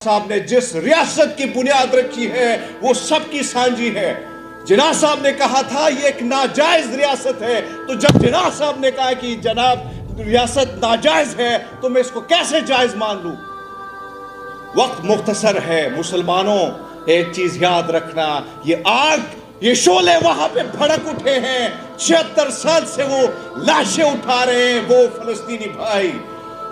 साहब ने जिस रियासत की बुनियाद रखी है वो सबकी सांझी है। जिन्ना साहब ने कहा था ये एक नाजायज रियासत है, तो जब जिन्ना साहब ने कहा कि जनाब रियासत नाजायज है तो मैं इसको कैसे जायज मान लूं। वक्त मुख्तसर है मुसलमानों, एक चीज याद रखना, ये आग, ये शोले वहां पे भड़क उठे हैं, 76 साल से वो लाशें उठा रहे हैं वो फलस्तीनी भाई,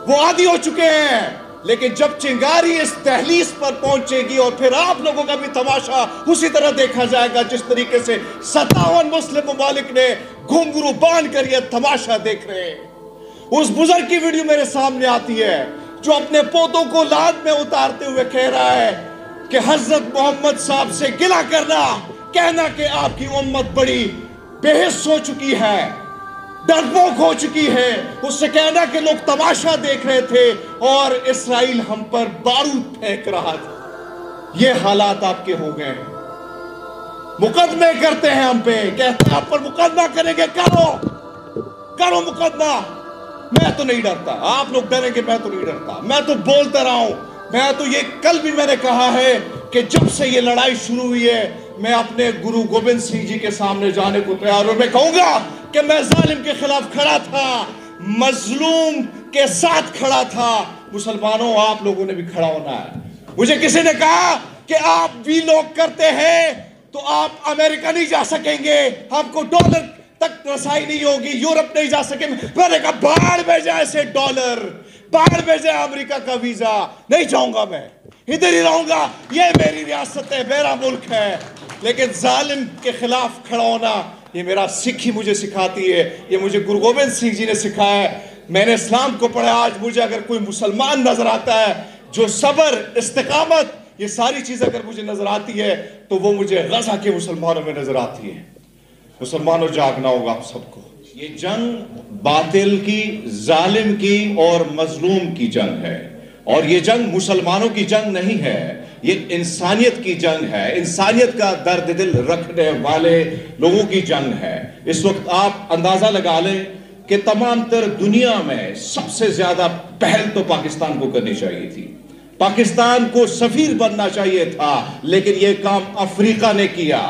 वो आदी हो चुके हैं। लेकिन जब चिंगारी इस तहलीस पर पहुंचेगी और फिर आप लोगों का भी तमाशा उसी तरह देखा जाएगा जिस तरीके से 57 मुस्लिम ममालिक ने घुंघरू बांध कर यह तमाशा देख रहे हैं। उस बुजुर्ग की वीडियो मेरे सामने आती है जो अपने पोतों को लाद में उतारते हुए कह रहा है कि हजरत मोहम्मद साहब से गिला करना, कहना कि आपकी उम्मत बड़ी बेहिस हो चुकी है, डरपोक हो चुकी है, उससे कहना कि लोग तमाशा देख रहे थे और इसराइल हम पर बारूद फेंक रहा था। ये हालात आपके हो गए हैं। मुकदमे करते हैं हम पे, कहते हैं आप पर मुकदमा करेंगे, करो मुकदमा। मैं तो नहीं डरता, आप लोग डरेंगे, मैं तो नहीं डरता, मैं तो बोलता रहा हूं। मैं तो ये कल भी मैंने कहा है कि जब से ये लड़ाई शुरू हुई है मैं अपने गुरु गोविंद सिंह जी के सामने जाने को तैयार हूं। मैं कहूंगा कि मैं जालिम के खिलाफ खड़ा था, मजलूम के साथ खड़ा था। मुसलमानों आप लोगों ने भी खड़ा होना है। मुझे किसी ने कहा कि आप भी लोग करते हैं तो आप अमेरिका नहीं जा सकेंगे, आपको डॉलर तक रसाई नहीं होगी, यूरोप नहीं जा सकेंगे। मैंने कहा बाढ़ में जाए से डॉलर, बाढ़ में जाए अमेरिका का वीजा, नहीं जाऊंगा, मैं इधर ही रहूंगा, ये मेरी रियासत है, मेरा मुल्क है। लेकिन जालिम के खिलाफ खड़ा होना ये मेरा सिक्खी मुझे सिखाती है, ये मुझे गुरु गोविंद सिंह जी ने सिखाया है। मैंने इस्लाम को पढ़ा। आज मुझे अगर कोई मुसलमान नजर आता है जो सबर, इस्तिकामत, ये सारी चीज अगर मुझे नजर आती है तो वो मुझे गजा के मुसलमानों में नजर आती है। मुसलमानों जागना होगा आप सबको। ये जंग बातिल की, जालिम की और मजलूम की जंग है, और ये जंग मुसलमानों की जंग नहीं है, ये इंसानियत की जंग है, इंसानियत का दर्द दिल रखने वाले लोगों की जंग है। इस वक्त आप अंदाजा लगा लें कि तमाम तर दुनिया में सबसे ज्यादा पहल तो पाकिस्तान को करनी चाहिए थी, पाकिस्तान को सफीर बनना चाहिए था, लेकिन यह काम अफ्रीका ने किया।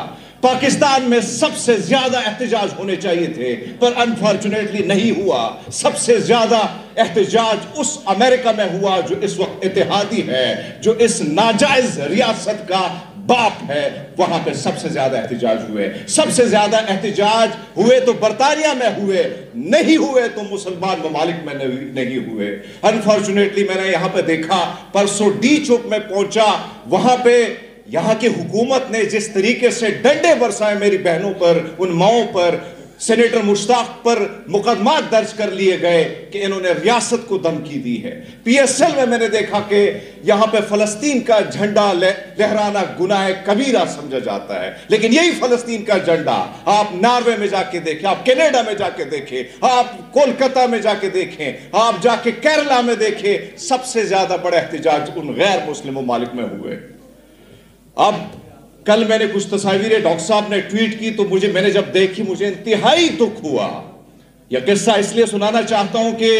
पाकिस्तान में सबसे ज्यादा एहतजाज होने चाहिए थे पर अनफॉर्चुनेटली नहीं हुआ। सबसे ज्यादा एहतजाज उस अमेरिका में हुआ जो इस वक्त इत्तेहादी है, जो इस नाजायज रियासत का बाप है, वहां पे सबसे ज्यादा एहतजाज हुए। सबसे ज्यादा एहतजाज हुए तो बरतानिया में हुए, नहीं हुए तो मुसलमान ममालिक में नहीं हुए। अनफॉर्चुनेटली मैंने यहां पे देखा, परसों डी चौक में पहुंचा, वहां पे यहां की हुकूमत ने जिस तरीके से डंडे बरसाए मेरी बहनों पर, उन माओं पर, सेनेटर मुश्ताक पर मुकदमा दर्ज कर लिए गए कि इन्होंने रियासत को धमकी दी है। पीएसएल में मैंने देखा कि यहां पे फलस्तीन का झंडा लहराना गुनाह कबीरा समझा जाता है, लेकिन यही फलस्तीन का झंडा आप नॉर्वे में जाके देखें, आप कनाडा में जाके देखें, आप कोलकाता में जाके देखें, आप जाके केरला में देखें, सबसे ज्यादा बड़ा एहतजाज उन गैर मुस्लिम ममालिक में हुए। अब कल मैंने कुछ तस्वीरें डॉक्टर साहब ने ट्वीट की तो मैंने जब देखी मुझे इंतहाई दुख हुआ। यह किस्सा इसलिए सुनाना चाहता हूं कि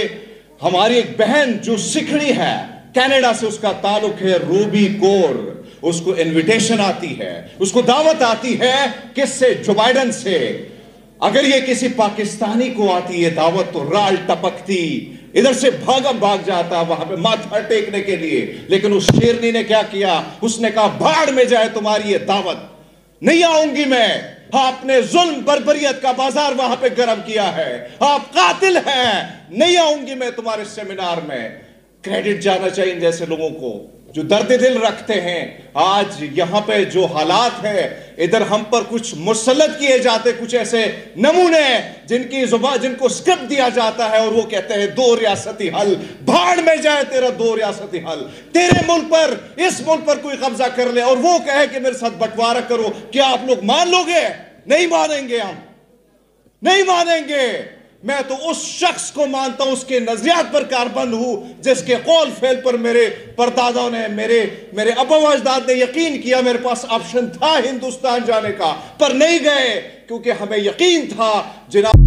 हमारी एक बहन जो सिखड़ी है, कनाडा से उसका ताल्लुक है, रूबी कौर, उसको इनविटेशन आती है, उसको दावत आती है, किससे? जो बाइडन से। अगर ये किसी पाकिस्तानी को आती है दावत तो राल टपकती, इधर से भाग जाता वहां पे माथा टेकने के लिए। लेकिन उस शेरनी ने क्या किया? उसने कहा भाड़ में जाए तुम्हारी ये दावत, नहीं आऊंगी मैं। आपने जुल्म बर्बरियत का बाजार वहां पे गर्म किया है, आप कातिल हैं, नहीं आऊंगी मैं तुम्हारे सेमिनार में। क्रेडिट जाना चाहिए जैसे लोगों को जो दर्द दिल रखते हैं। आज यहां पे जो हालात है, इधर हम पर कुछ मुसल्लत किए जाते, कुछ ऐसे नमूने जिनकी जुबान, जिनको स्क्रिप्ट दिया जाता है और वो कहते हैं दो रियासती हल। भाड़ में जाए तेरा दो रियासती हल, तेरे मुल्क पर, इस मुल्क पर कोई कब्जा कर ले और वो कहे कि मेरे साथ बंटवारा करो, क्या आप लोग मान लोगे? नहीं मानेंगे, हम नहीं मानेंगे। मैं तो उस शख्स को मानता हूं, उसके नजरियात पर कारबंद हूं जिसके कौल फेल पर मेरे परदादाओं ने, मेरे अब्बा अजदाद ने यकीन किया। मेरे पास ऑप्शन था हिंदुस्तान जाने का, पर नहीं गए क्योंकि हमें यकीन था जनाब